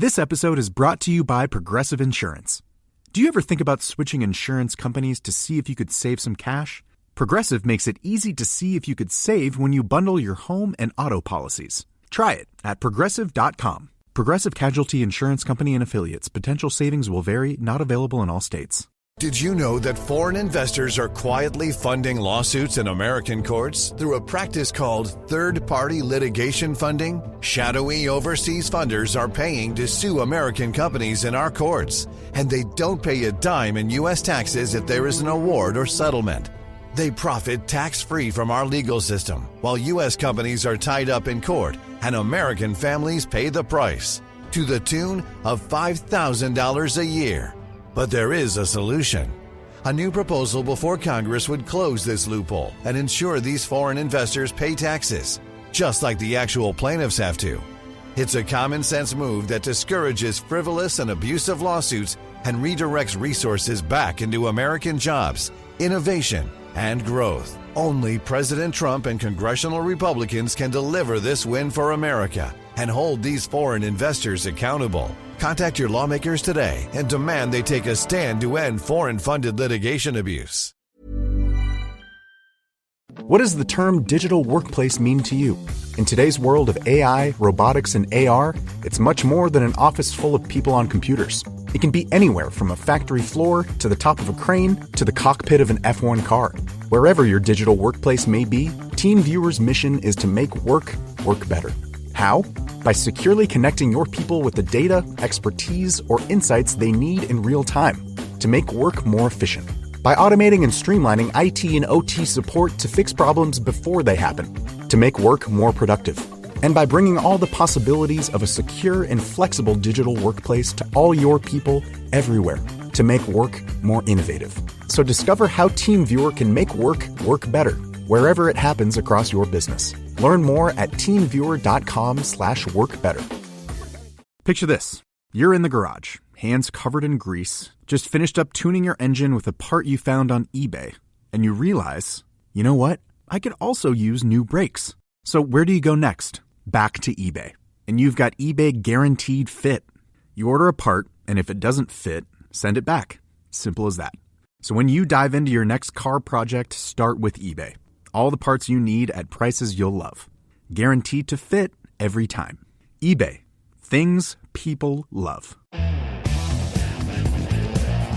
This episode is brought to you by Progressive Insurance. Do you ever think about switching insurance companies to see if you could save some cash? Progressive makes it easy to see if you could save when you bundle your home and auto policies. Try it at Progressive.com. Progressive Casualty Insurance Company and Affiliates. Potential savings will vary, not available in all states. Did you know that foreign investors are quietly funding lawsuits in American courts through a practice called third-party litigation funding? Shadowy overseas funders are paying to sue American companies in our courts, and they don't pay a dime in U.S. taxes if there is an award or settlement. They profit tax-free from our legal system, while U.S. companies are tied up in court, and American families pay the price, to the tune of $5,000 a year. But there is a solution. A new proposal before Congress would close this loophole and ensure these foreign investors pay taxes, just like the actual plaintiffs have to. It's a common-sense move that discourages frivolous and abusive lawsuits and redirects resources back into American jobs, innovation, and growth. Only President Trump and congressional Republicans can deliver this win for America and hold these foreign investors accountable. Contact your lawmakers today and demand they take a stand to end foreign-funded litigation abuse. What does the term digital workplace mean to you? In today's world of AI, robotics, and AR, it's much more than an office full of people on computers. It can be anywhere from a factory floor to the top of a crane to the cockpit of an F1 car. Wherever your digital workplace may be, TeamViewer's mission is to make work better. How? By securely connecting your people with the data, expertise, or insights they need in real time to make work more efficient. By automating and streamlining IT and OT support to fix problems before they happen, to make work more productive. And by bringing all the possibilities of a secure and flexible digital workplace to all your people everywhere to make work more innovative. So discover how TeamViewer can make work better wherever it happens across your business. Learn more at teamviewer.com/workbetter. Picture this. You're in the garage, hands covered in grease, just finished up tuning your engine with a part you found on eBay. And you realize, you know what? I could also use new brakes. So where do you go next? Back to eBay. And you've got eBay Guaranteed Fit. You order a part, and if it doesn't fit, send it back. Simple as that. So when you dive into your next car project, start with eBay. All the parts you need at prices you'll love. Guaranteed to fit every time. eBay. Things people love.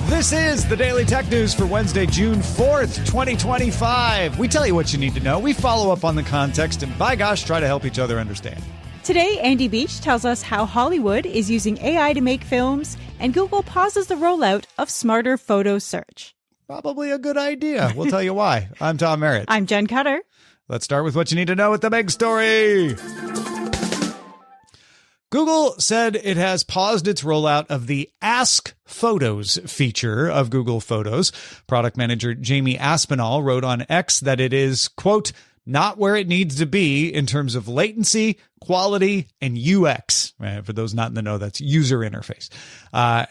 This is the Daily Tech News for Wednesday, June 4th, 2025. We tell you what you need to know. We follow up on the context and, by gosh, try to help each other understand. Today, Andy Beach tells us how Hollywood is using AI to make films, and Google pauses the rollout of smarter photo search. Probably a good idea. We'll tell you why. I'm Tom Merritt. I'm Jenn Cutter. Let's start with what you need to know with the big story. Google said it has paused its rollout of the Ask Photos feature of Google Photos. Product manager Jamie Aspinall wrote on X that it is, quote, not where it needs to be in terms of latency, quality, and UX. For those not in the know, that's user interface.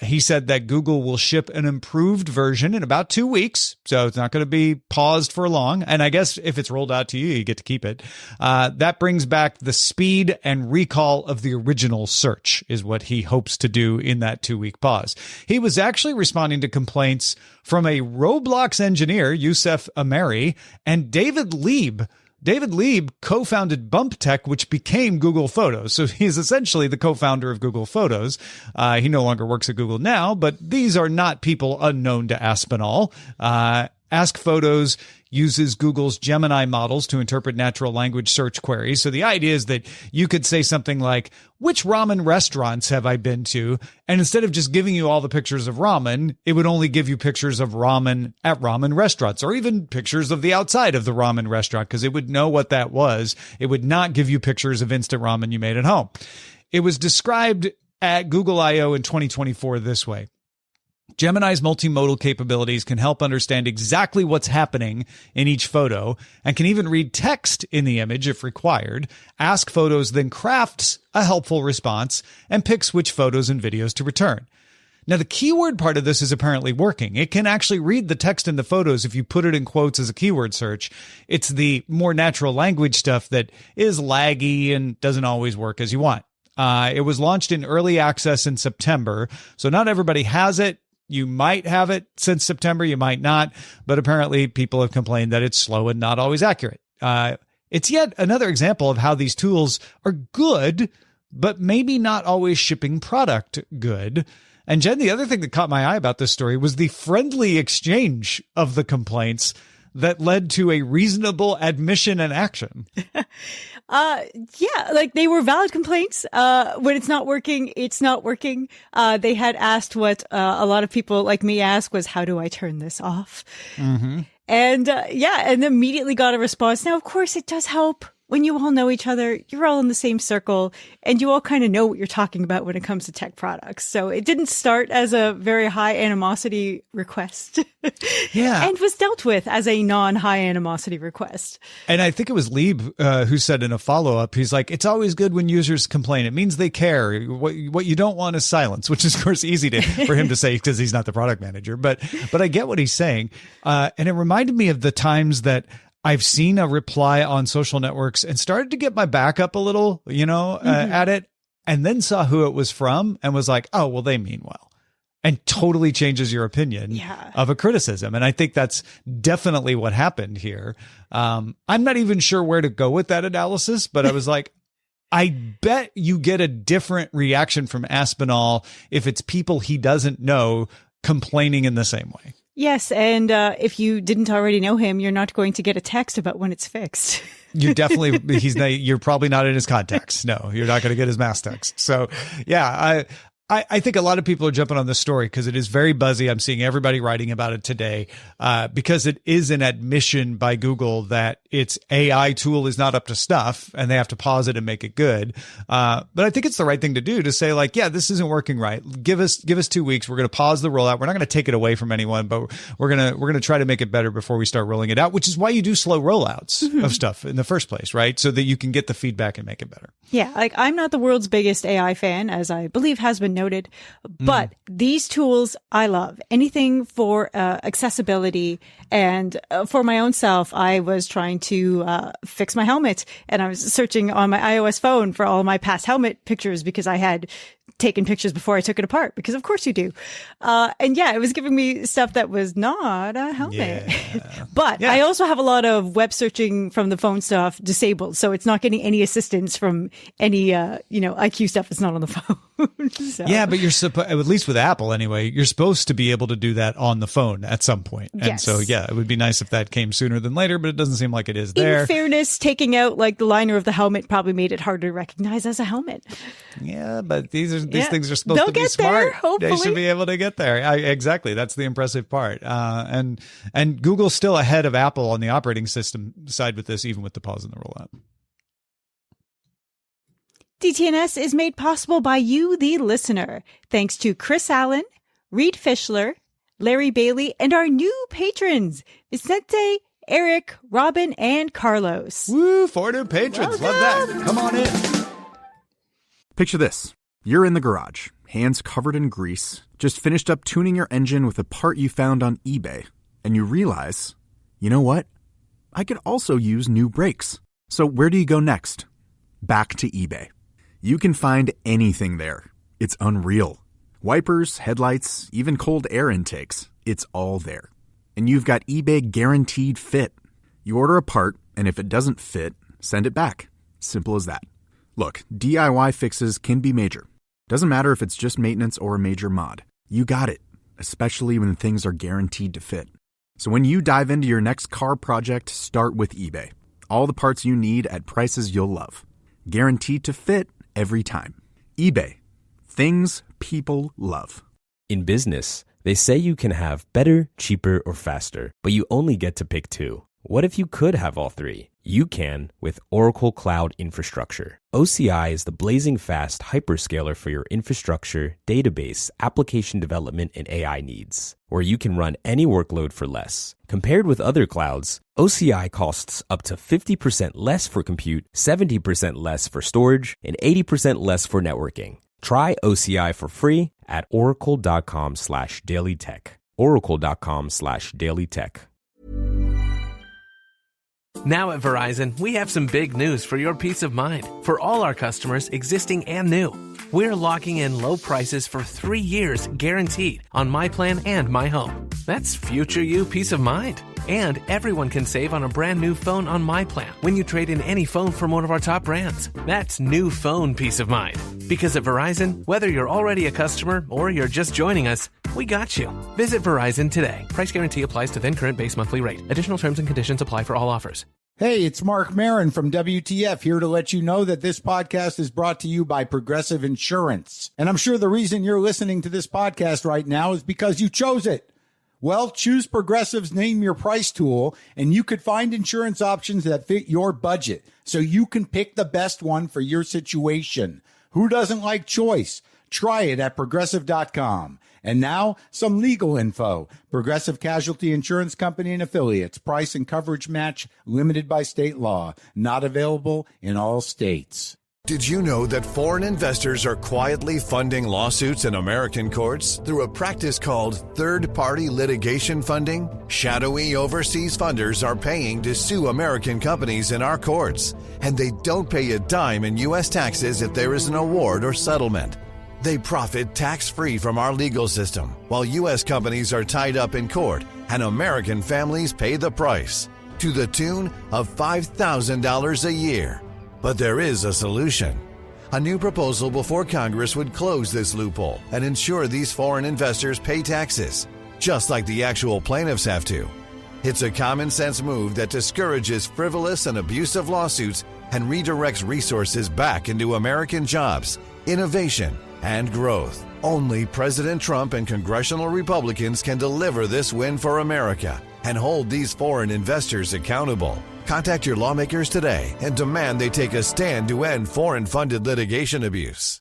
He said that Google will ship an improved version in about 2 weeks, so it's not going to be paused for long. And I guess if it's rolled out to you, you get to keep it. That brings back the speed and recall of the original search is what he hopes to do in that 2-week pause. He was actually responding to complaints from a Roblox engineer, Youssef Ameri, and David Lieb. David Lieb co-founded Bump Tech, which became Google Photos. So he's essentially the co-founder of Google Photos. He no longer works at Google now, but these are not people unknown to Aspinall. Ask Photos uses Google's Gemini models to interpret natural language search queries. So the idea is that you could say something like, which ramen restaurants have I been to? And instead of just giving you all the pictures of ramen, it would only give you pictures of ramen at ramen restaurants, or even pictures of the outside of the ramen restaurant, because it would know what that was. It would not give you pictures of instant ramen you made at home. It was described at Google I/O in 2024 this way. Gemini's multimodal capabilities can help understand exactly what's happening in each photo and can even read text in the image if required. Ask Photos then crafts a helpful response and picks which photos and videos to return. Now, the keyword part of this is apparently working. It can actually read the text in the photos if you put it in quotes as a keyword search. It's the more natural language stuff that is laggy and doesn't always work as you want. It was launched in early access in September, so not everybody has it. You might have it since September, you might not, but apparently people have complained that it's slow and not always accurate. It's yet another example of how these tools are good, but maybe not always shipping product good. And Jen, the other thing that caught my eye about this story was the friendly exchange of the complaints that led to a reasonable admission and action. Yeah, like they were valid complaints. When it's not working, it's not working. They had asked what a lot of people like me ask was, how do I turn this off? Mm-hmm. And and immediately got a response. Now, of course, it does help when you all know each other, you're all in the same circle, and you all kind of know what you're talking about when it comes to tech products. So it didn't start as a very high animosity request. Yeah. And was dealt with as a non-high animosity request. And I think it was Lieb who said in a follow-up, he's like, it's always good when users complain. It means they care. What you don't want is silence, which is, of course, easy for him to say because he's not the product manager. But I get what he's saying. And it reminded me of the times that I've seen a reply on social networks and started to get my back up a little, at it, and then saw who it was from and was like, oh, well, they mean well, and totally changes your opinion of a criticism. And I think that's definitely what happened here. I'm not even sure where to go with that analysis, but I was like, I bet you get a different reaction from Aspinall if it's people he doesn't know complaining in the same way. Yes, and if you didn't already know him, you're not going to get a text about when it's fixed. You definitely, you're probably not in his contacts. No, you're not going to get his mass text. So, yeah, I think a lot of people are jumping on this story because it is very buzzy. I'm seeing everybody writing about it today because it is an admission by Google that its AI tool is not up to snuff and they have to pause it and make it good. But I think it's the right thing to do to say, like, yeah, this isn't working right. Give us 2 weeks. We're going to pause the rollout. We're not going to take it away from anyone, but we're going to try to make it better before we start rolling it out, which is why you do slow rollouts of stuff in the first place, right? So that you can get the feedback and make it better. Yeah, like I'm not the world's biggest AI fan, as I believe has been noted, but these tools I love. Anything for accessibility, and for my own self, I was trying to fix my helmet, and I was searching on my iOS phone for all my past helmet pictures because I had taken pictures before I took it apart, because of course you do. And yeah, it was giving me stuff that was not a helmet. Yeah. But I also have a lot of web searching from the phone stuff disabled, so it's not getting any assistance from any IQ stuff that's not on the phone. So. Yeah, but you're at least with Apple anyway, you're supposed to be able to do that on the phone at some point. And yes. So yeah, it would be nice if that came sooner than later, but it doesn't seem like it is there. In fairness, taking out like the liner of the helmet probably made it harder to recognize as a helmet. Yeah, but these things are supposed to be smart. There, hopefully. They should be able to get there. Exactly. That's the impressive part. And Google's still ahead of Apple on the operating system side with this, even with the pause in the rollout. DTNS is made possible by you, the listener. Thanks to Chris Allen, Reed Fischler, Larry Bailey, and our new patrons, Vicente, Eric, Robin, and Carlos. Woo, 4 new patrons. Love that. Come on in. Picture this. You're in the garage, hands covered in grease, just finished up tuning your engine with a part you found on eBay, and you realize, you know what? I could also use new brakes. So where do you go next? Back to eBay. You can find anything there. It's unreal. Wipers, headlights, even cold air intakes. It's all there. And you've got eBay Guaranteed Fit. You order a part, and if it doesn't fit, send it back. Simple as that. Look, DIY fixes can be major. Doesn't matter if it's just maintenance or a major mod. You got it, especially when things are guaranteed to fit. So when you dive into your next car project, start with eBay. All the parts you need at prices you'll love. Guaranteed to fit every time. eBay. Things people love. In business, they say you can have better, cheaper, or faster, but you only get to pick 2. What if you could have all 3? You can with Oracle Cloud Infrastructure. OCI is the blazing fast hyperscaler for your infrastructure, database, application development, and AI needs, where you can run any workload for less. Compared with other clouds, OCI costs up to 50% less for compute, 70% less for storage, and 80% less for networking. Try OCI for free at oracle.com/dailytech. oracle.com/dailytech. Now at Verizon, we have some big news for your peace of mind. For all our customers, existing and new, we're locking in low prices for 3 years guaranteed on My Plan and My Home. That's future you peace of mind. And everyone can save on a brand new phone on My Plan when you trade in any phone from one of our top brands. That's new phone peace of mind. Because at Verizon, whether you're already a customer or you're just joining us, we got you. Visit Verizon today. Price guarantee applies to then current base monthly rate. Additional terms and conditions apply for all offers. Hey, it's Mark Marin from WTF here to let you know that this podcast is brought to you by Progressive Insurance. And I'm sure the reason you're listening to this podcast right now is because you chose it. Well, choose Progressive's Name Your Price tool, and you could find insurance options that fit your budget, so you can pick the best one for your situation. Who doesn't like choice? Try it at Progressive.com. And now, some legal info. Progressive Casualty Insurance Company and Affiliates. Price and coverage match limited by state law. Not available in all states. Did you know that foreign investors are quietly funding lawsuits in American courts through a practice called third-party litigation funding? Shadowy overseas funders are paying to sue American companies in our courts, and they don't pay a dime in U.S. taxes if there is an award or settlement. They profit tax-free from our legal system, while U.S. companies are tied up in court, and American families pay the price, to the tune of $5,000 a year. But there is a solution. A new proposal before Congress would close this loophole and ensure these foreign investors pay taxes, just like the actual plaintiffs have to. It's a common-sense move that discourages frivolous and abusive lawsuits and redirects resources back into American jobs, innovation, and growth. Only President Trump and congressional Republicans can deliver this win for America and hold these foreign investors accountable. Contact your lawmakers today and demand they take a stand to end foreign-funded litigation abuse.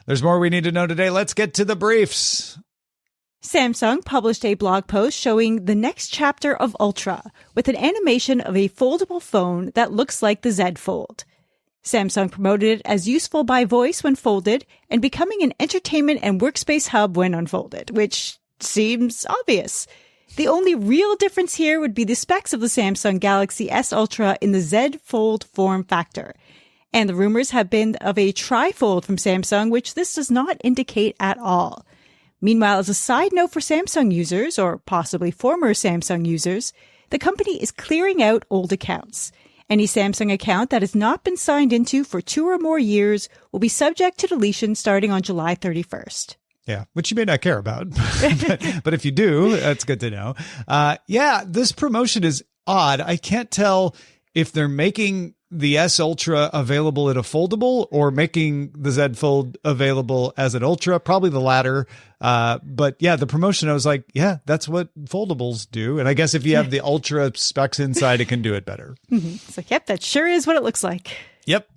There's more we need to know today. Let's get to the briefs. Samsung published a blog post showing the next chapter of Ultra with an animation of a foldable phone that looks like the Z Fold. Samsung promoted it as useful by voice when folded and becoming an entertainment and workspace hub when unfolded, which seems obvious. The only real difference here would be the specs of the Samsung Galaxy S Ultra in the Z Fold form factor. And the rumors have been of a tri-fold from Samsung, which this does not indicate at all. Meanwhile, as a side note for Samsung users, or possibly former Samsung users, the company is clearing out old accounts. Any Samsung account that has not been signed into for 2 or more years will be subject to deletion starting on July 31st. Yeah, which you may not care about. but if you do, that's good to know. Yeah, this promotion is odd. I can't tell if they're making the S Ultra available in a foldable or making the Z Fold available as an Ultra, probably the latter. But yeah, the promotion, I was like, yeah, that's what foldables do. And I guess if you have the Ultra specs inside, it can do it better. It's like, yep, that sure is what it looks like. Yep.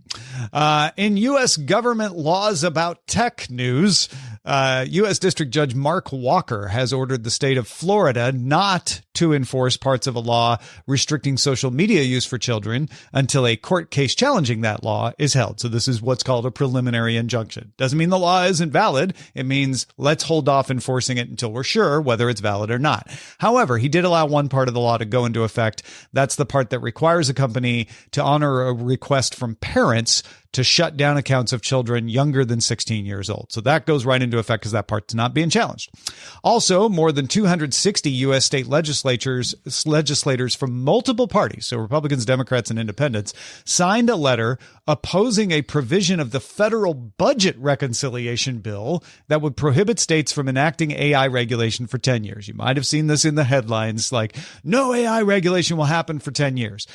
In U.S. government laws about tech news, U.S. District Judge Mark Walker has ordered the state of Florida not to enforce parts of a law restricting social media use for children until a court case challenging that law is held. So this is what's called a preliminary injunction. Doesn't mean the law isn't valid. It means let's hold off enforcing it until we're sure whether it's valid or not. However, he did allow one part of the law to go into effect. That's the part that requires a company to honor a request from parents to shut down accounts of children younger than 16 years old. So that goes right into effect because that part's not being challenged. Also, more than 260 U.S. state legislators from multiple parties, so Republicans, Democrats, and Independents, signed a letter opposing a provision of the federal budget reconciliation bill that would prohibit states from enacting AI regulation for 10 years. You might have seen this in the headlines, like, no AI regulation will happen for 10 years.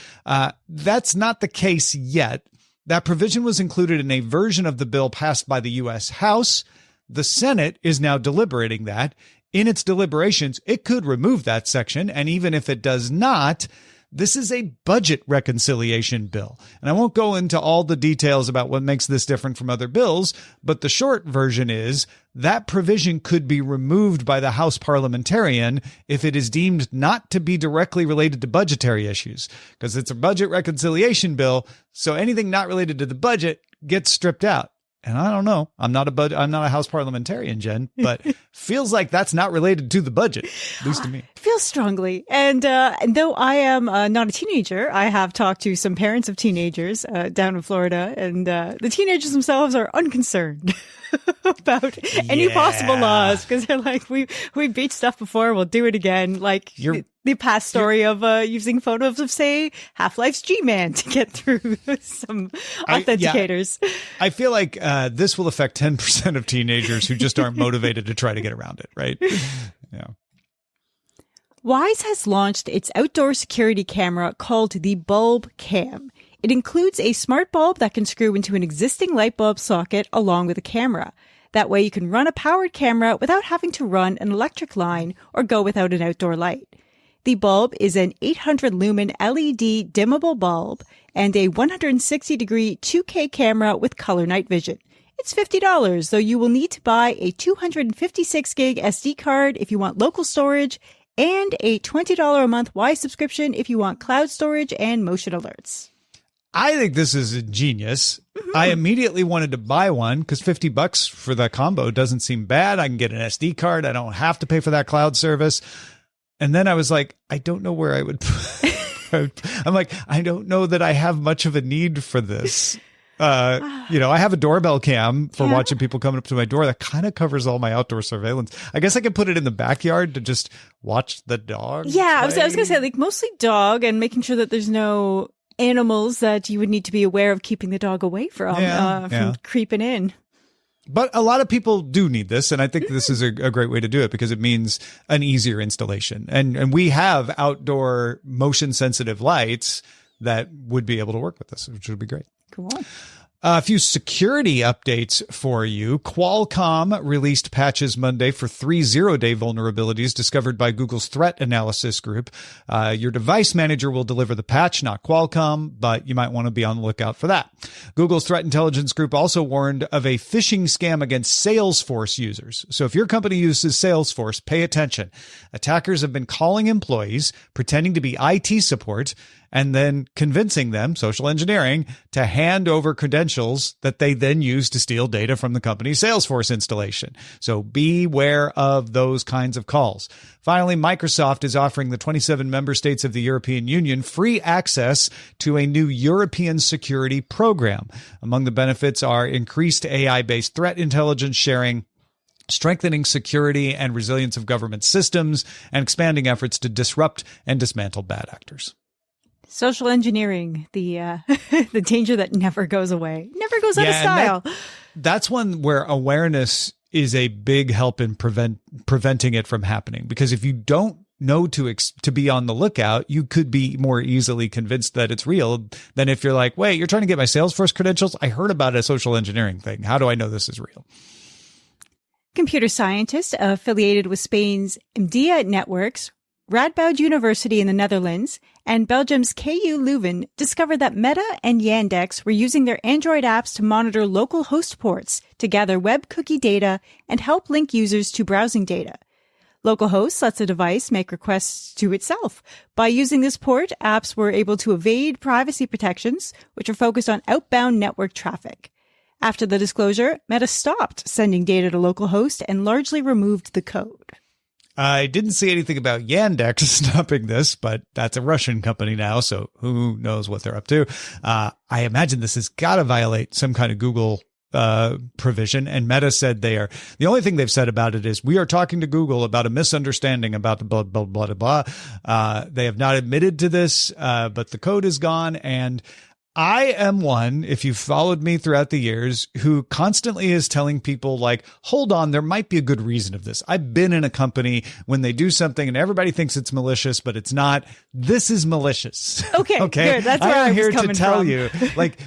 That's not the case yet. That provision was included in a version of the bill passed by the U.S. House. The Senate is now deliberating that. In its deliberations, it could remove that section. And even if it does not, this is a budget reconciliation bill. And I won't go into all the details about what makes this different from other bills, but the short version is that provision could be removed by the House parliamentarian if it is deemed not to be directly related to budgetary issues, because it's a budget reconciliation bill. So anything not related to the budget gets stripped out. And I don't know. I'm not a House parliamentarian, Jen, but feels like that's not related to the budget, at least to me. I feel strongly. And though I am not a teenager, I have talked to some parents of teenagers down in Florida, and the teenagers themselves are unconcerned about any possible laws, because they're like, we beat stuff before, we'll do it again. Like the past story of using photos of, say, Half-Life's G-Man to get through some authenticators. I feel like this will affect 10% of teenagers who just aren't motivated to try to get around it, right? Yeah. Wyze has launched its outdoor security camera called the Bulb Cam. It includes a smart bulb that can screw into an existing light bulb socket along with a camera. That way you can run a powered camera without having to run an electric line or go without an outdoor light. The bulb is an 800 lumen LED dimmable bulb and a 160-degree 2K camera with color night vision. It's $50, though you will need to buy a 256 gig SD card if you want local storage and a $20 a month Wyze subscription if you want cloud storage and motion alerts. I think this is a genius. I immediately wanted to buy one because $50 for that combo doesn't seem bad. I can get an SD card. I don't have to pay for that cloud service. And then I was like, I don't know where I would put. I'm like, I don't know that I have much of a need for this. I have a doorbell cam for watching people coming up to my door. That kind of covers all my outdoor surveillance. I guess I could put it in the backyard to just watch the dog. Yeah, I was going to say, like, mostly dog and making sure that there's no animals that you would need to be aware of keeping the dog away from creeping in. But a lot of people do need this, and I think this is a great way to do it because it means an easier installation. And we have outdoor motion-sensitive lights that would be able to work with this, which would be great. Cool. A few security updates for you. Qualcomm released patches Monday for 3 zero-day vulnerabilities discovered by Google's threat analysis group. Your device manager will deliver the patch, not Qualcomm, but you might want to be on the lookout for that. Google's threat intelligence group also warned of a phishing scam against Salesforce users. So if your company uses Salesforce, pay attention. Attackers have been calling employees, pretending to be IT support, and then convincing them, social engineering, to hand over credentials that they then use to steal data from the company's Salesforce installation. So beware of those kinds of calls. Finally, Microsoft is offering the 27 member states of the European Union free access to a new European security program. Among the benefits are increased AI-based threat intelligence sharing, strengthening security and resilience of government systems, and expanding efforts to disrupt and dismantle bad actors. Social engineering, the danger that never goes away, never goes out of style. That's one where awareness is a big help in preventing it from happening. Because if you don't know to be on the lookout, you could be more easily convinced that it's real than if you're like, wait, you're trying to get my Salesforce credentials? I heard about a social engineering thing. How do I know this is real? Computer scientists affiliated with Spain's MDIA networks, Radboud University in the Netherlands, and Belgium's KU Leuven discovered that Meta and Yandex were using their Android apps to monitor local host ports to gather web cookie data and help link users to browsing data. Localhost lets a device make requests to itself. By using this port, apps were able to evade privacy protections, which are focused on outbound network traffic. After the disclosure, Meta stopped sending data to localhost and largely removed the code. I didn't see anything about Yandex stopping this, but that's a Russian company now, so who knows what they're up to. I imagine this has got to violate some kind of Google provision, and Meta said the only thing they've said about it is, we are talking to Google about a misunderstanding about the blah, blah, blah, blah, blah. They have not admitted to this, but the code is gone, and I am one, if you've followed me throughout the years, who constantly is telling people, like, hold on, there might be a good reason of this. I've been in a company when they do something and everybody thinks it's malicious, but it's not. This is malicious. Okay. Good. That's where I was here coming to tell from. you, like,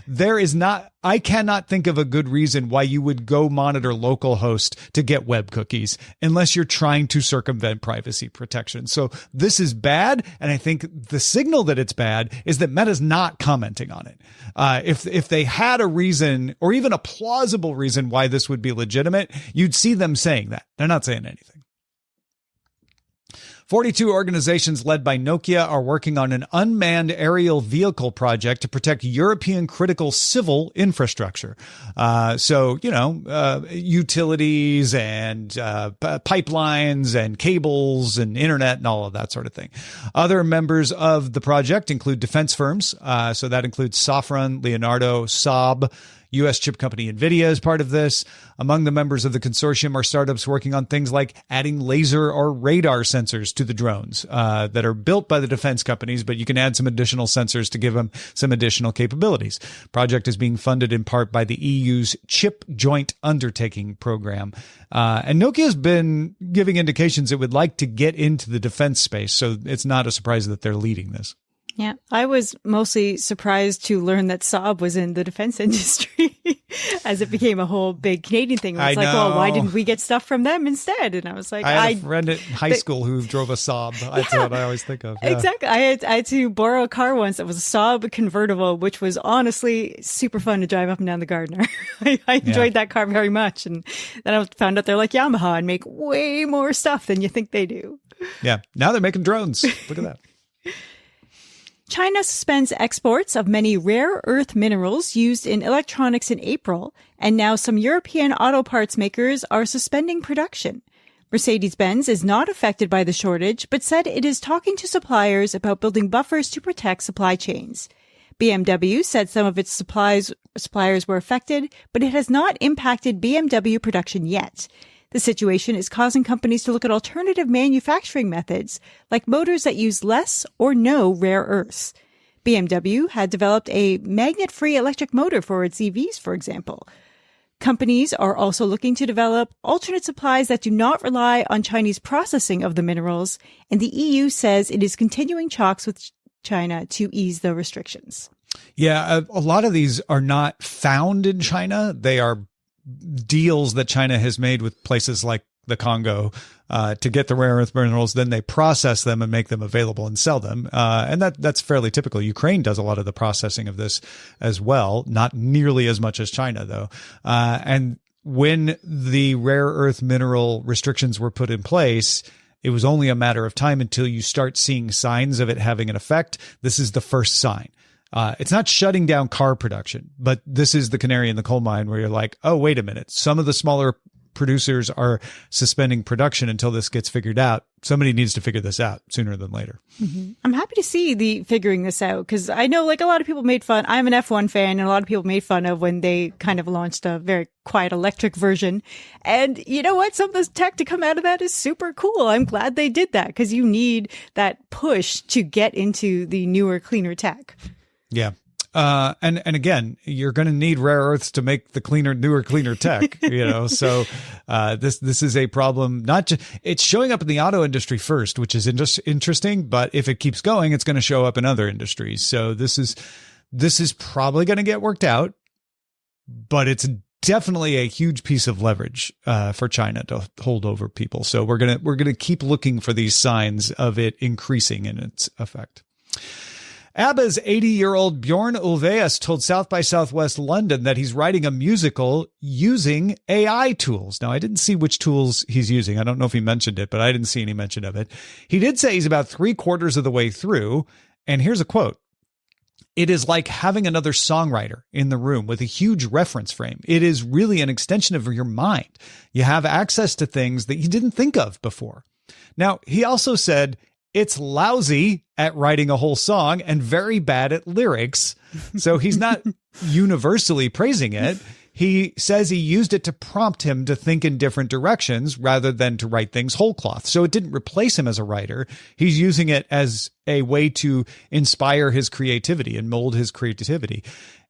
I cannot think of a good reason why you would go monitor localhost to get web cookies unless you're trying to circumvent privacy protection. So this is bad. And I think the signal that it's bad is that Meta's not commenting on it. If they had a reason or even a plausible reason why this would be legitimate, you'd see them saying that. They're not saying anything. 42 organizations led by Nokia are working on an unmanned aerial vehicle project to protect European critical civil infrastructure. Utilities and pipelines and cables and internet and all of that sort of thing. Other members of the project include defense firms. So that includes Safran, Leonardo, Saab. U.S. chip company NVIDIA is part of this. Among the members of the consortium are startups working on things like adding laser or radar sensors to the drones that are built by the defense companies, but you can add some additional sensors to give them some additional capabilities. Project is being funded in part by the EU's Chip Joint Undertaking program. And Nokia has been giving indications it would like to get into the defense space, so it's not a surprise that they're leading this. Yeah, I was mostly surprised to learn that Saab was in the defense industry as it became a whole big Canadian thing. It's like, well, why didn't we get stuff from them instead? And I was like, I had a friend at high school who drove a Saab. That's what I always think of. Yeah. Exactly. I had to borrow a car once that was a Saab convertible, which was honestly super fun to drive up and down the Gardiner. I enjoyed that car very much. And then I found out they're like Yamaha and make way more stuff than you think they do. Yeah. Now they're making drones. Look at that. China suspends exports of many rare earth minerals used in electronics in April, and now some European auto parts makers are suspending production. Mercedes-Benz is not affected by the shortage, but said it is talking to suppliers about building buffers to protect supply chains. BMW said some of its suppliers were affected, but it has not impacted BMW production yet. The situation is causing companies to look at alternative manufacturing methods, like motors that use less or no rare earths. BMW had developed a magnet-free electric motor for its EVs, for example. Companies are also looking to develop alternate supplies that do not rely on Chinese processing of the minerals, and the EU says it is continuing talks with China to ease the restrictions. Yeah, a lot of these are not found in China. They are deals that China has made with places like the Congo to get the rare earth minerals. Then they process them and make them available and sell them. And that's fairly typical. Ukraine does a lot of the processing of this as well, not nearly as much as China, though. And when the rare earth mineral restrictions were put in place, it was only a matter of time until you start seeing signs of it having an effect. This is the first sign. It's not shutting down car production, but this is the canary in the coal mine where you're like, oh, wait a minute. Some of the smaller producers are suspending production until this gets figured out. Somebody needs to figure this out sooner than later. Mm-hmm. I'm happy to see the figuring this out because I know like a lot of people made fun. I'm an F1 fan and a lot of people made fun of when they kind of launched a very quiet electric version. And you know what? Some of the tech to come out of that is super cool. I'm glad they did that because you need that push to get into the newer, cleaner tech. Yeah. And again, you're going to need rare earths to make the newer, cleaner tech, so, this is a problem. Not just, it's showing up in the auto industry first, which is interesting, but if it keeps going, it's going to show up in other industries. So this is probably going to get worked out, but it's definitely a huge piece of leverage, for China to hold over people. So we're going to keep looking for these signs of it increasing in its effect. ABBA's 80-year-old Bjorn Ulvaeus told South by Southwest London that he's writing a musical using AI tools. Now, I didn't see which tools he's using. I don't know if he mentioned it, but I didn't see any mention of it. He did say he's about 3/4 of the way through, and here's a quote. "It is like having another songwriter in the room with a huge reference frame. It is really an extension of your mind. You have access to things that you didn't think of before." Now, he also said, it's lousy at writing a whole song and very bad at lyrics. So he's not universally praising it. He says he used it to prompt him to think in different directions rather than to write things whole cloth. So it didn't replace him as a writer. He's using it as a way to inspire his creativity and mold his creativity.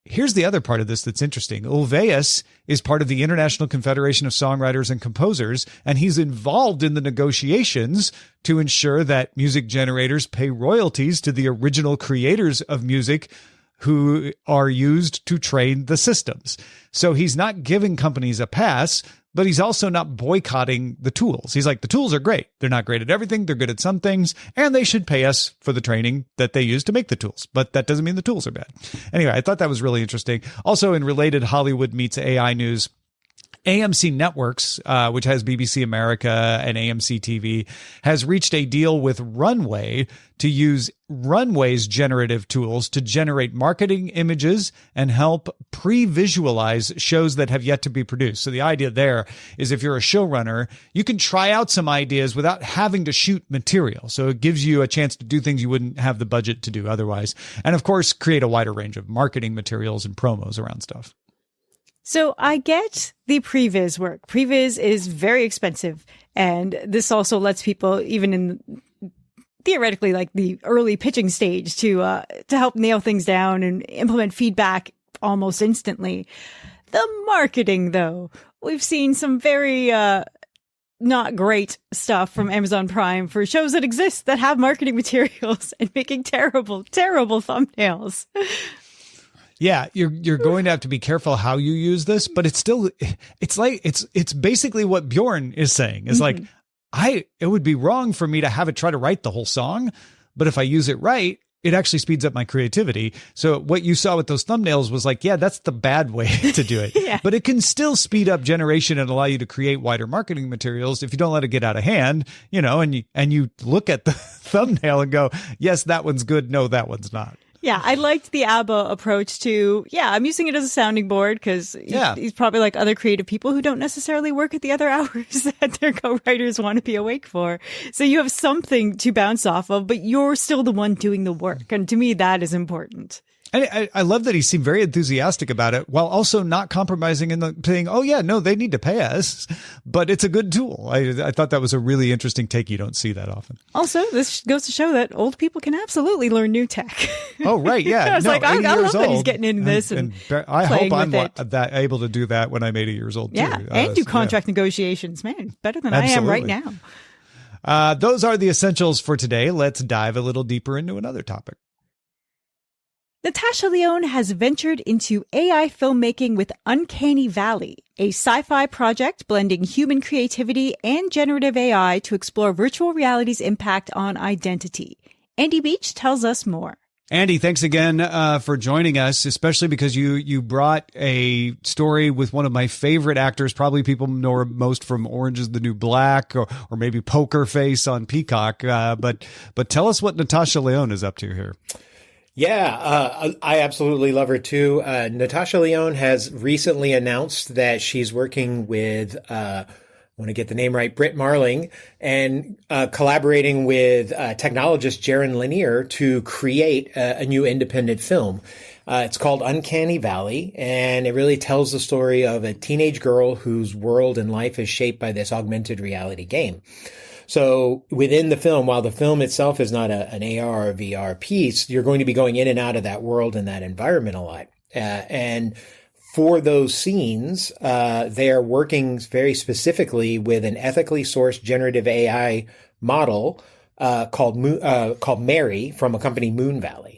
Here's the other part of this that's interesting. Ulvaeus is part of the International Confederation of Songwriters and Composers, and he's involved in the negotiations to ensure that music generators pay royalties to the original creators of music who are used to train the systems. So he's not giving companies a pass, but he's also not boycotting the tools. He's like, the tools are great. They're not great at everything. They're good at some things, and they should pay us for the training that they use to make the tools. But that doesn't mean the tools are bad. Anyway, I thought that was really interesting. Also, in related Hollywood meets AI news, AMC Networks, which has BBC America and AMC TV, has reached a deal with Runway to use Runway's generative tools to generate marketing images and help pre-visualize shows that have yet to be produced. So the idea there is if you're a showrunner, you can try out some ideas without having to shoot material. So it gives you a chance to do things you wouldn't have the budget to do otherwise. And of course, create a wider range of marketing materials and promos around stuff. So I get the previs work. Previs is very expensive. And this also lets people, even in theoretically like the early pitching stage, to help nail things down and implement feedback almost instantly. The marketing, though, we've seen some very not great stuff from Amazon Prime for shows that exist that have marketing materials and making terrible, terrible thumbnails. Yeah, you're going to have to be careful how you use this, but it's basically what Bjorn is saying. Is like, it would be wrong for me to have it try to write the whole song, but if I use it right, it actually speeds up my creativity. So what you saw with those thumbnails was like, yeah, that's the bad way to do it. Yeah. But it can still speed up generation and allow you to create wider marketing materials if you don't let it get out of hand, and you look at the thumbnail and go, yes, that one's good. No, that one's not. Yeah, I liked the ABBA approach to, I'm using it as a sounding board because he's probably like other creative people who don't necessarily work at the other hours that their co-writers want to be awake for. So you have something to bounce off of, but you're still the one doing the work. And to me, that is important. And I love that he seemed very enthusiastic about it while also not compromising in the saying, oh, yeah, no, they need to pay us, but it's a good tool. I thought that was a really interesting take. You don't see that often. Also, this goes to show that old people can absolutely learn new tech. Oh, right. Yeah. I was like, I love that he's getting into this and I hope I'm that able to do that when I'm 80 years old, too. Yeah, and do contract negotiations. Man, better than Absolutely. I am right now. Those are the essentials for today. Let's dive a little deeper into another topic. Natasha Lyonne has ventured into AI filmmaking with Uncanny Valley, a sci-fi project blending human creativity and generative AI to explore virtual reality's impact on identity. Andy Beach tells us more. Andy, thanks again for joining us, especially because you brought a story with one of my favorite actors. Probably people know her most from Orange is the New Black or maybe Poker Face on Peacock. But tell us what Natasha Lyonne is up to here. Yeah, I absolutely love her too. Natasha Lyonne has recently announced that she's working with, I want to get the name right, Britt Marling, and collaborating with technologist Jaron Lanier to create a new independent film. It's called Uncanny Valley, and it really tells the story of a teenage girl whose world and life is shaped by this augmented reality game. So within the film, while the film itself is not an AR or VR piece, you're going to be going in and out of that world and that environment a lot. And for those scenes, they are working very specifically with an ethically sourced generative AI model called Mary from a company, Moon Valley.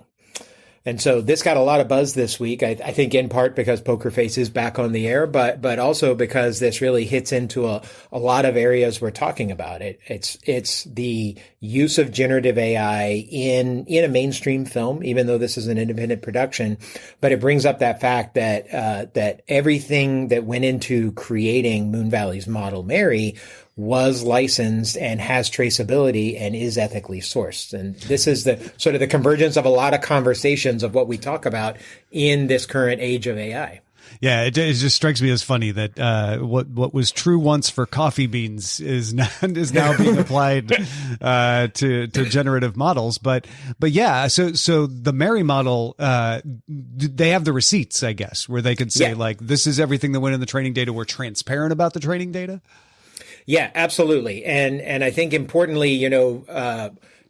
And so this got a lot of buzz this week, I think in part because Poker Face is back on the air, but also because this really hits into a lot of areas we're talking about. It's the use of generative AI in a mainstream film, even though this is an independent production, but it brings up that fact that everything that went into creating Moon Valley's model Mary was licensed and has traceability and is ethically sourced. And this is the sort of the convergence of a lot of conversations of what we talk about in this current age of AI. Yeah, it just strikes me as funny that what was true once for coffee beans is now being applied to generative models. But yeah, so the Mary model, they have the receipts, I guess, where they could say like, this is everything that went in the training data. We're transparent about the training data. Yeah, absolutely. And I think importantly,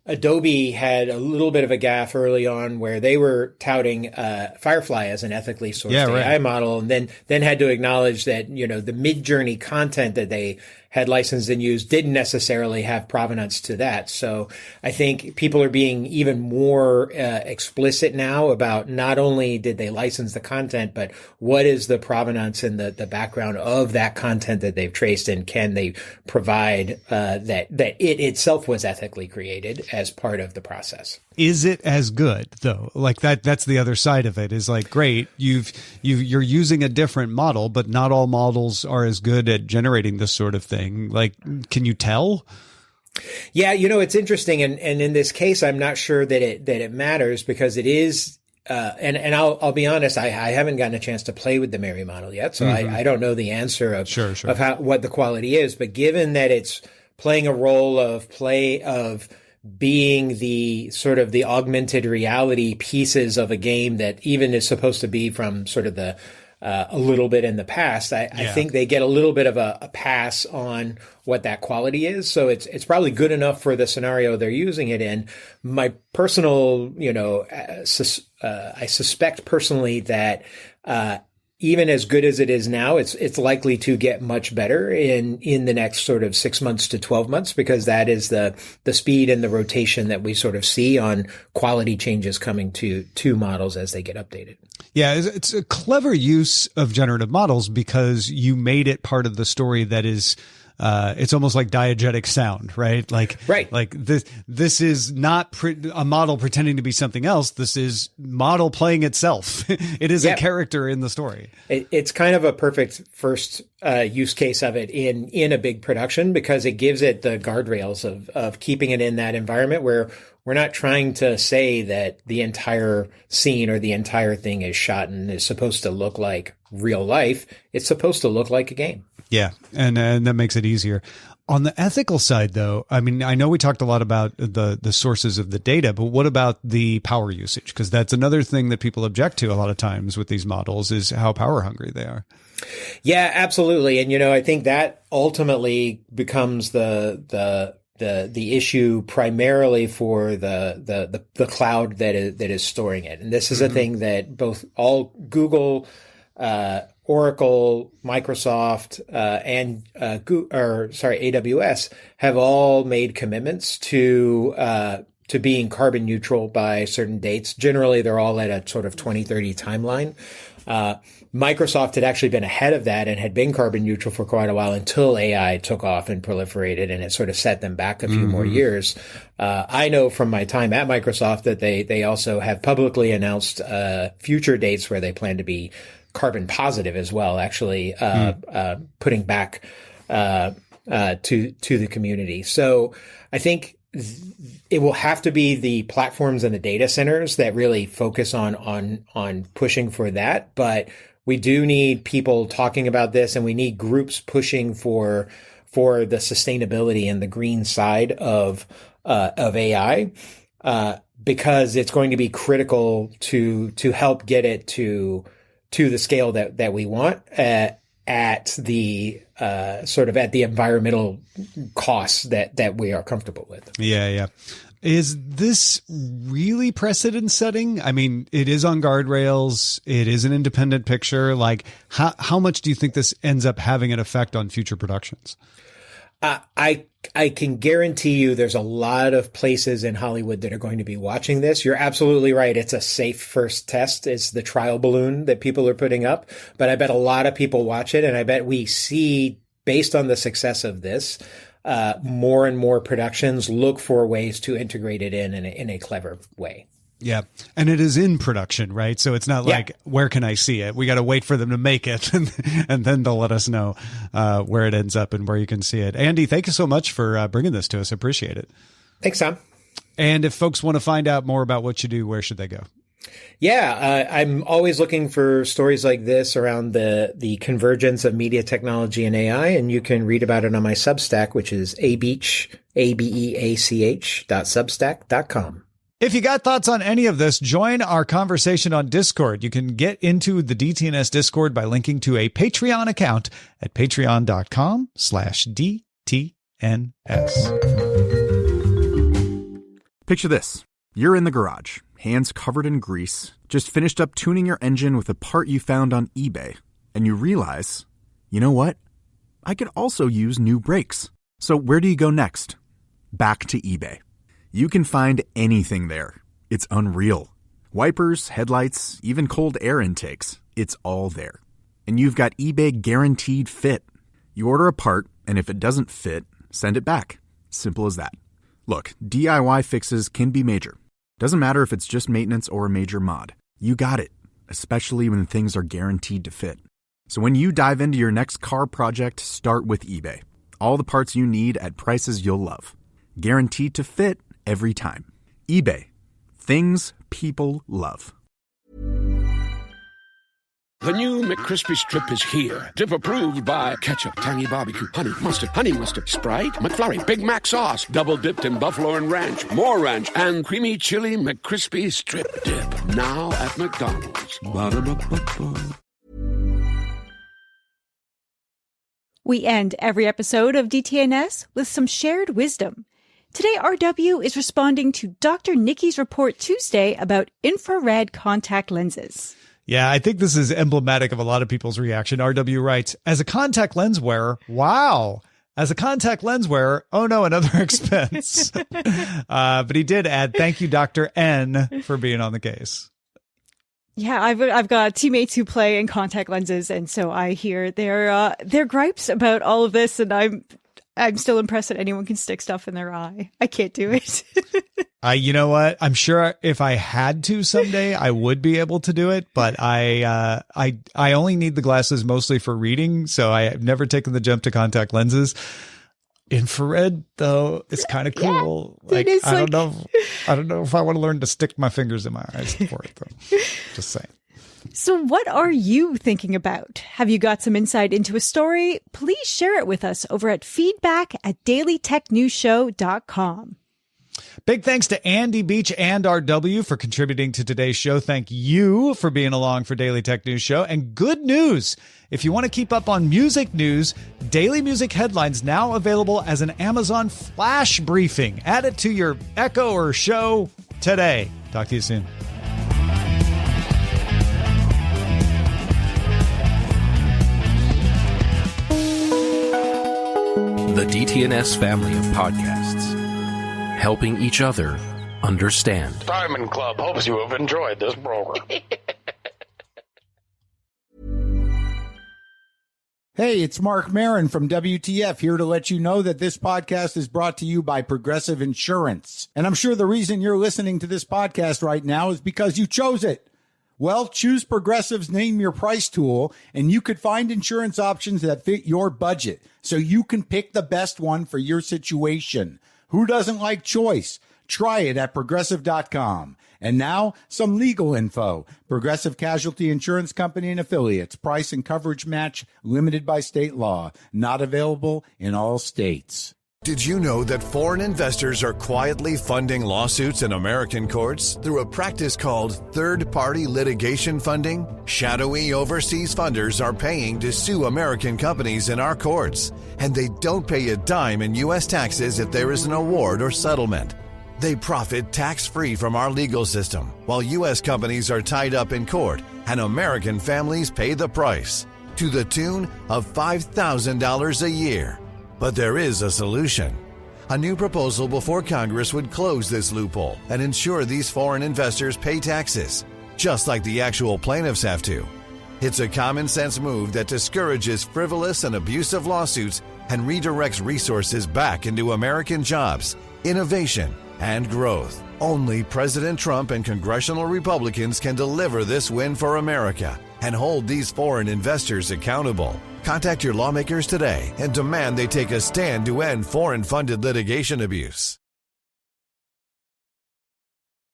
Adobe had a little bit of a gaffe early on where they were touting Firefly as an ethically sourced AI model, and then had to acknowledge that, the Mid-Journey content that they had licensed and used didn't necessarily have provenance to that. So I think people are being even more explicit now about not only did they license the content, but what is the provenance and the background of that content that they've traced, and can they provide that it itself was ethically created as part of the process. Is it as good though? Like that's the other side of it, is like, great, you're using a different model, but not all models are as good at generating this sort of thing. Like, can you tell? Yeah, it's interesting. And in this case, I'm not sure that it matters, because it is, and I'll be honest, I haven't gotten a chance to play with the Merritt model yet. So I don't know the answer of what the quality is, but given that it's playing a role of being the sort of the augmented reality pieces of a game that even is supposed to be from sort of the a little bit in the past, I think they get a little bit of a pass on what that quality is. So it's probably good enough for the scenario they're using it in. My personal, I suspect personally that even as good as it is now, it's likely to get much better in the next sort of 6 months to 12 months, because that is the speed and the rotation that we sort of see on quality changes coming to models as they get updated. Yeah, it's a clever use of generative models, because you made it part of the story that is it's almost like diegetic sound, right? Like this is not a model pretending to be something else. This is model playing itself. It is a character in the story. It's kind of a perfect first use case of it in a big production, because it gives it the guardrails of keeping it in that environment where we're not trying to say that the entire scene or the entire thing is shot and is supposed to look like real life. It's supposed to look like a game. Yeah. And that makes it easier. On the ethical side, though, I mean, I know we talked a lot about the sources of the data, but what about the power usage? Because that's another thing that people object to a lot of times with these models, is how power hungry they are. Yeah, absolutely. And, I think that ultimately becomes the issue primarily for the cloud that is storing it. And this is a thing that both Google, Oracle, Microsoft, and AWS have all made commitments to being carbon neutral by certain dates. Generally, they're all at a sort of 2030 timeline. Microsoft had actually been ahead of that and had been carbon neutral for quite a while, until AI took off and proliferated, and it sort of set them back a few more years. I know from my time at Microsoft that they also have publicly announced future dates where they plan to be carbon positive as well, actually putting back to the community. So I think it will have to be the platforms and the data centers that really focus on pushing for that. But we do need people talking about this, and we need groups pushing for the sustainability and the green side of AI, because it's going to be critical to help get it to the scale that we want at the sort of at the environmental costs that we are comfortable with. Yeah. Is this really precedent setting? I mean, it is on guardrails. It is an independent picture. Like, how much do you think this ends up having an effect on future productions? I can guarantee you there's a lot of places in Hollywood that are going to be watching this. You're absolutely right. It's a safe first test. It's the trial balloon that people are putting up. But I bet a lot of people watch it, and I bet we see, based on the success of this, more and more productions look for ways to integrate it in a clever way. Yeah. And it is in production, right? So it's not like, where can I see it? We got to wait for them to make it, and then they'll let us know where it ends up and where you can see it. Andy, thank you so much for bringing this to us. I appreciate it. Thanks, Tom. And if folks want to find out more about what you do, where should they go? Yeah, I'm always looking for stories like this around the convergence of media technology and AI, and you can read about it on my Substack, which is abeach.substack.com. If you got thoughts on any of this, join our conversation on Discord. You can get into the DTNS Discord by linking to a Patreon account at patreon.com/DTNS. Picture this. You're in the garage, hands covered in grease, just finished up tuning your engine with a part you found on eBay. And you realize, you know what? I could also use new brakes. So where do you go next? Back to eBay. You can find anything there. It's unreal. Wipers, headlights, even cold air intakes. It's all there. And you've got eBay Guaranteed Fit. You order a part, and if it doesn't fit, send it back. Simple as that. Look, DIY fixes can be major. Doesn't matter if it's just maintenance or a major mod. You got it, especially when things are guaranteed to fit. So when you dive into your next car project, start with eBay. All the parts you need at prices you'll love. Guaranteed to fit every time. eBay. Things people love. The new McCrispy Strip is here. Dip approved by ketchup, tangy barbecue, honey mustard, Sprite, McFlurry, Big Mac sauce, double dipped in buffalo and ranch, more ranch, and creamy chili McCrispy Strip Dip. Now at McDonald's. Ba-da-ba-ba-ba. We end every episode of DTNS with some shared wisdom. Today, RW is responding to Dr. Nikki's report Tuesday about infrared contact lenses. Yeah, I think this is emblematic of a lot of people's reaction. RW writes, as a contact lens wearer, wow. As a contact lens wearer, oh no, another expense. But he did add, thank you, Dr. N, for being on the case. Yeah, I've got teammates who play in contact lenses, and so I hear their gripes about all of this, and I'm still impressed that anyone can stick stuff in their eye. I can't do it. You know what? I'm sure if I had to someday, I would be able to do it, but I only need the glasses mostly for reading, so I've never taken the jump to contact lenses. Infrared, though, is kind of cool. Yeah, I don't know if I want to learn to stick my fingers in my eyes for it, though. Just saying. So what are you thinking about? Have you got some insight into a story? Please share it with us over at feedback@dailytechnewsshow.com. Big thanks to Andy Beach and RW for contributing to today's show. Thank you for being along for Daily Tech News Show. And good news, if you want to keep up on music news, Daily Music Headlines now available as an Amazon Flash briefing. Add it to your Echo or Show today. Talk to you soon. The DTNS family of podcasts, helping each other understand. Diamond Club hopes you have enjoyed this program. Hey, it's Mark Marin from WTF here to let you know that this podcast is brought to you by Progressive Insurance. And I'm sure the reason you're listening to this podcast right now is because you chose it. Well, choose Progressive's Name Your Price tool, and you could find insurance options that fit your budget, so you can pick the best one for your situation. Who doesn't like choice? Try it at Progressive.com. And now, some legal info. Progressive Casualty Insurance Company and Affiliates. Price and coverage match limited by state law. Not available in all states. Did you know that foreign investors are quietly funding lawsuits in American courts through a practice called third-party litigation funding? Shadowy overseas funders are paying to sue American companies in our courts, and they don't pay a dime in U.S. taxes if there is an award or settlement. They profit tax-free from our legal system, while U.S. companies are tied up in court, and American families pay the price, to the tune of $5,000 a year. But there is a solution. A new proposal before Congress would close this loophole and ensure these foreign investors pay taxes, just like the actual plaintiffs have to. It's a common-sense move that discourages frivolous and abusive lawsuits and redirects resources back into American jobs, innovation, and growth. Only President Trump and congressional Republicans can deliver this win for America and hold these foreign investors accountable. Contact your lawmakers today and demand they take a stand to end foreign-funded litigation abuse.